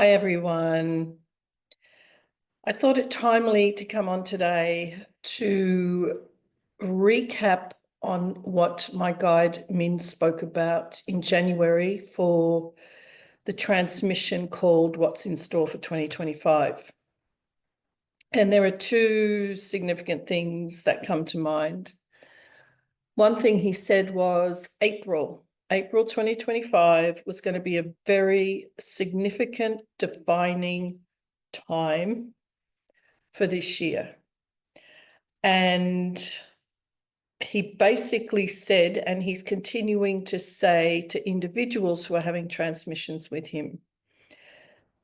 Hi, everyone. I thought it timely to come on today to recap on what my guide Min spoke about in January for the transmission called What's in Store for 2025. And there are two significant things that come to mind. One thing he said was April 2025 was going to be a very significant defining time for this year. And he basically said, and he's continuing to say to individuals who are having transmissions with him,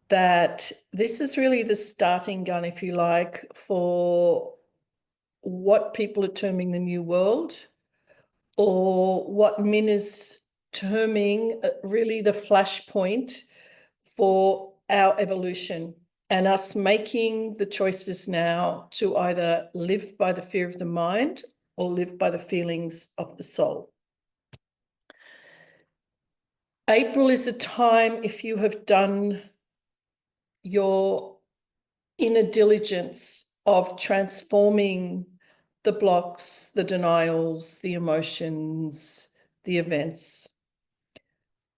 that this is really the starting gun, if you like, for what people are terming the new world, or what Min is terming really the flashpoint for our evolution, and us making the choices now to either live by the fear of the mind or live by the feelings of the soul. April is a time, if you have done your inner diligence of transforming the blocks, the denials, the emotions, the events.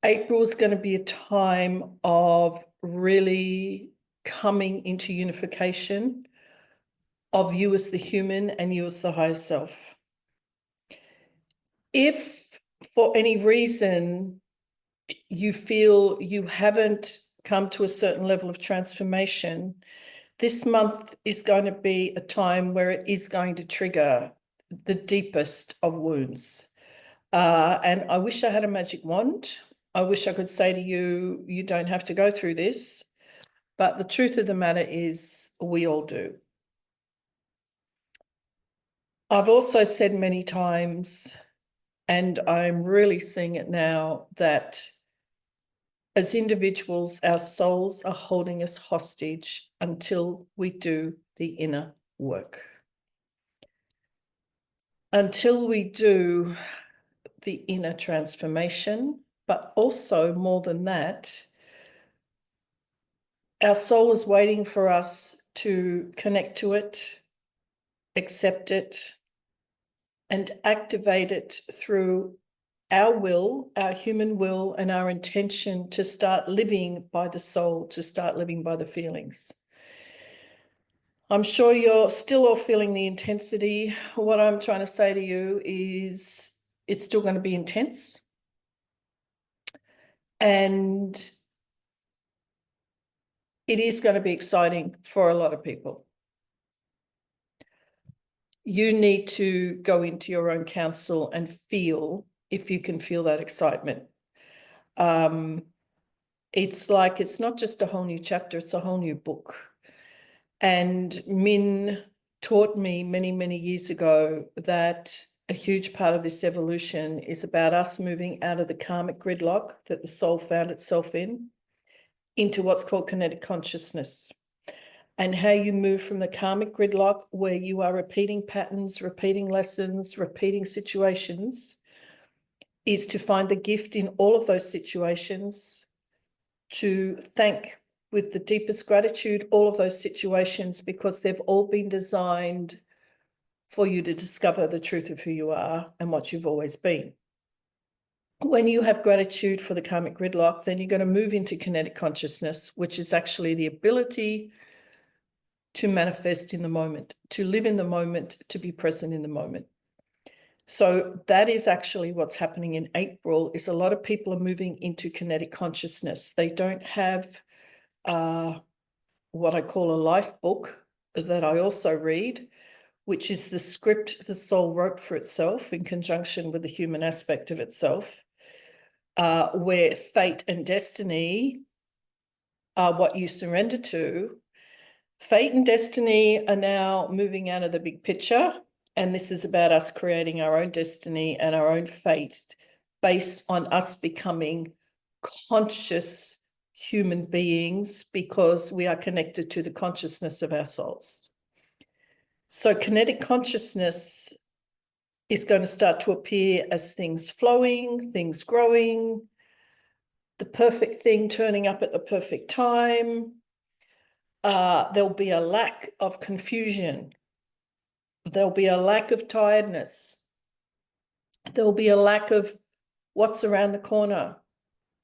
April is going to be a time of really coming into unification of you as the human and you as the higher self. If for any reason you feel you haven't come to a certain level of transformation, this month is going to be a time where it is going to trigger the deepest of wounds. And I wish I had a magic wand. I wish I could say to you, you don't have to go through this. But the truth of the matter is, we all do. I've also said many times, and I'm really seeing it now, that as individuals, our souls are holding us hostage until we do the inner work. Until we do the inner transformation, but also more than that, our soul is waiting for us to connect to it, accept it, and activate it through our will, our human will, and our intention to start living by the soul, to start living by the feelings. I'm sure you're still all feeling the intensity. What I'm trying to say to you is it's still going to be intense. And it is going to be exciting for a lot of people. You need to go into your own counsel and feel if you can feel that excitement. It's like, it's not just a whole new chapter, it's a whole new book. And Min taught me many, many years ago that a huge part of this evolution is about us moving out of the karmic gridlock that the soul found itself in into what's called kinetic consciousness. And how you move from the karmic gridlock, where you are repeating patterns, repeating lessons, repeating situations, is to find the gift in all of those situations, to thank with the deepest gratitude all of those situations, because they've all been designed for you to discover the truth of who you are and what you've always been. When you have gratitude for the karmic gridlock, then you're going to move into kinetic consciousness, which is actually the ability to manifest in the moment, to live in the moment, to be present in the moment. So that is actually what's happening in April, is a lot of people are moving into kinetic consciousness. They don't have what I call a life book that I also read, which is the script the soul wrote for itself in conjunction with the human aspect of itself, where fate and destiny are what you surrender to. Fate and destiny are now moving out of the big picture, and this is about us creating our own destiny and our own fate based on us becoming conscious human beings, because we are connected to the consciousness of our souls. So kinetic consciousness is going to start to appear as things flowing, things growing, the perfect thing turning up at the perfect time. There'll be a lack of confusion. There'll be a lack of tiredness. There'll be a lack of what's around the corner.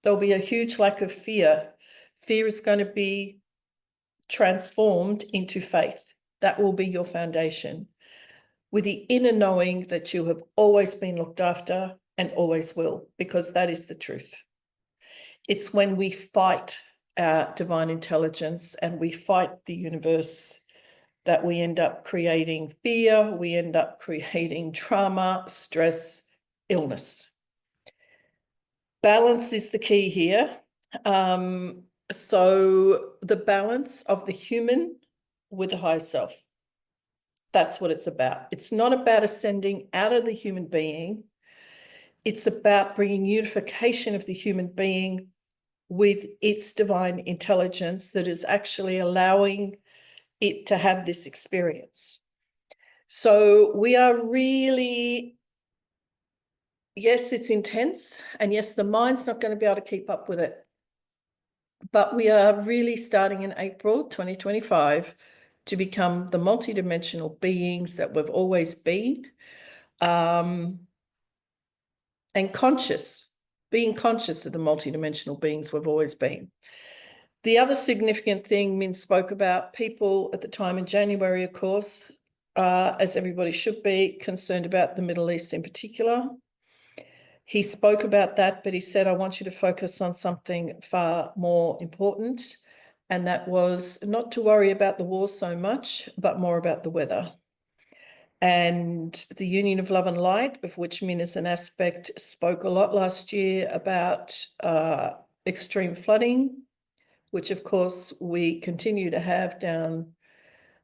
There'll be a huge lack of fear. Fear is going to be transformed into faith. That will be your foundation, with the inner knowing that you have always been looked after and always will, because that is the truth. It's when we fight our divine intelligence and we fight the universe that we end up creating fear, we end up creating trauma, stress, illness. Balance is the key here. So the balance of the human with the higher self. That's what it's about. It's not about ascending out of the human being. It's about bringing unification of the human being with its divine intelligence that is actually allowing it to have this experience. So we are really, yes, it's intense, and yes, the mind's not going to be able to keep up with it. But we are really starting in April 2025 to become the multidimensional beings that we've always been, and being conscious of the multidimensional beings we've always been. The other significant thing Min spoke about, people at the time in January, of course, as everybody should be, concerned about the Middle East in particular. He spoke about that, but he said, I want you to focus on something far more important, and that was not to worry about the war so much, but more about the weather. And the Union of Love and Light, of which Min is an aspect, spoke a lot last year about extreme flooding, which of course we continue to have down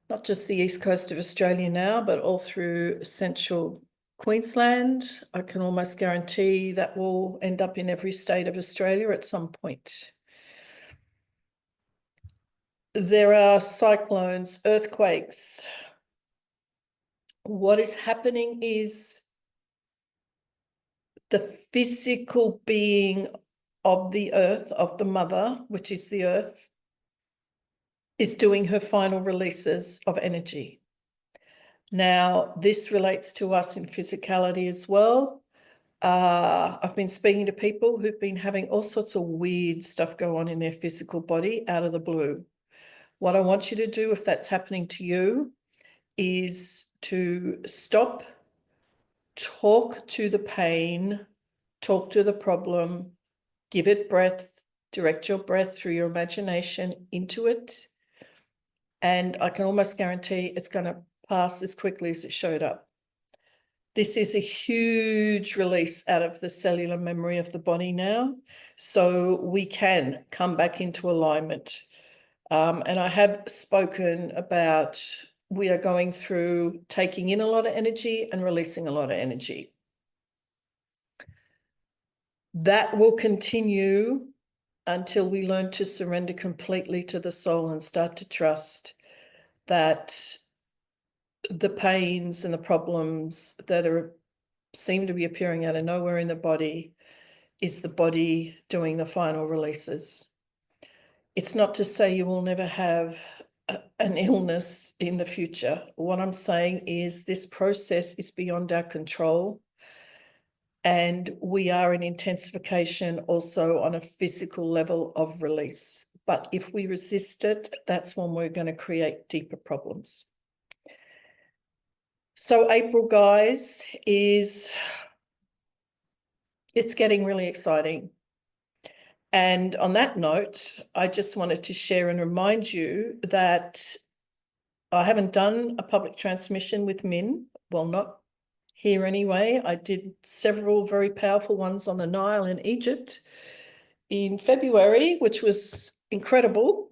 not just the east coast of Australia now, but all through central Queensland. I can almost guarantee that will end up in every state of Australia at some point. There are cyclones, earthquakes. What is happening is the physical being of the earth, of the mother, which is the earth, is doing her final releases of energy. Now, this relates to us in physicality as well. I've been speaking to people who've been having all sorts of weird stuff go on in their physical body out of the blue. What I want you to do, if that's happening to you, is to stop, talk to the pain, talk to the problem, give it breath, direct your breath through your imagination into it. And I can almost guarantee it's going to pass as quickly as it showed up. This is a huge release out of the cellular memory of the body now, so we can come back into alignment. And I have spoken about, we are going through taking in a lot of energy and releasing a lot of energy. That will continue until we learn to surrender completely to the soul and start to trust that the pains and the problems that seem to be appearing out of nowhere in the body is the body doing the final releases. It's not to say you will never have an illness in the future. What I'm saying is this process is beyond our control, and we are in intensification also on a physical level of release. But if we resist it, that's when we're going to create deeper problems. So April, guys, it's getting really exciting. And on that note, I just wanted to share and remind you that I haven't done a public transmission with Min. Well, not here anyway. I did several very powerful ones on the Nile in Egypt in February, which was incredible,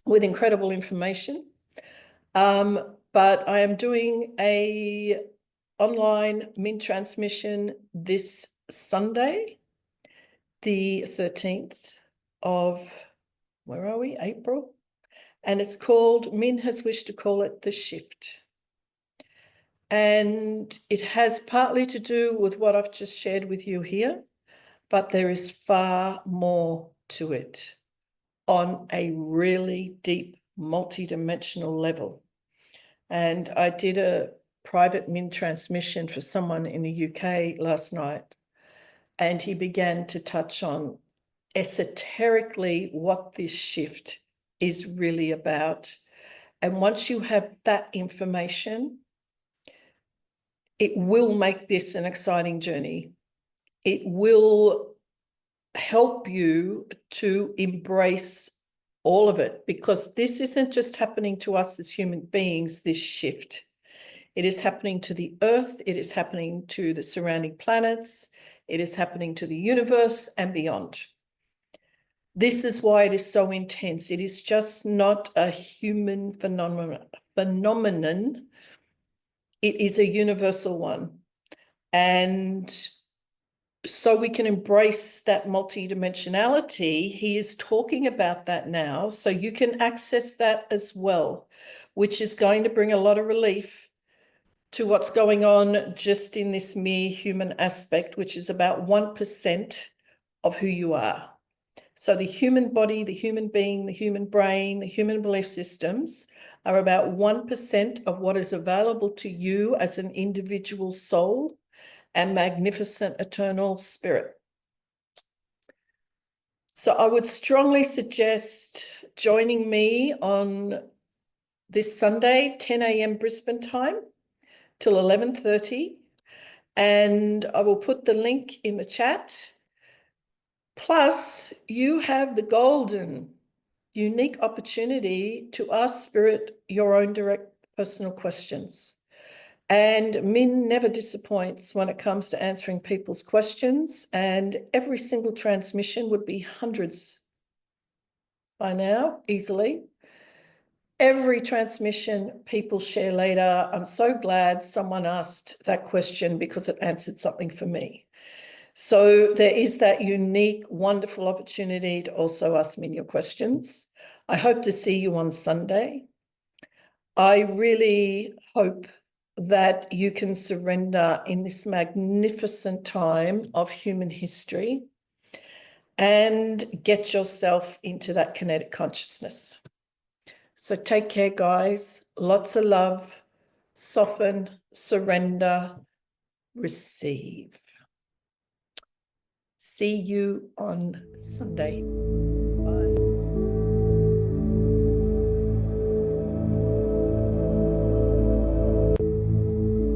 with incredible information. But I am doing a online Min transmission this Sunday, the 13th of, where are we? April. And it's called, Min has wished to call it The Shift. And it has partly to do with what I've just shared with you here, but there is far more to it on a really deep, multidimensional level. And I did a private MIN transmission for someone in the UK last night, and he began to touch on esoterically what this shift is really about. And once you have that information, it will make this an exciting journey. It will help you to embrace all of it, because this isn't just happening to us as human beings, this shift. It is happening to the earth, it is happening to the surrounding planets, it is happening to the universe and beyond. This is why it is so intense. It is just not a human phenomenon. It is a universal one. And so we can embrace that multidimensionality. He is talking about that now. So you can access that as well, which is going to bring a lot of relief to what's going on just in this mere human aspect, which is about 1% of who you are. So the human body, the human being, the human brain, the human belief systems are about 1% of what is available to you as an individual soul and magnificent eternal spirit. So I would strongly suggest joining me on this Sunday, 10 a.m. Brisbane time till 11:30. And I will put the link in the chat. Plus, you have the golden, unique opportunity to ask Spirit your own direct personal questions. And Min never disappoints when it comes to answering people's questions. And every single transmission would be hundreds by now, easily. Every transmission people share later, I'm so glad someone asked that question because it answered something for me. So there is that unique, wonderful opportunity to also ask me your questions. I hope to see you on Sunday. I really hope that you can surrender in this magnificent time of human history and get yourself into that kinetic consciousness. So take care, guys. Lots of love. Soften, surrender, receive. See you on Sunday.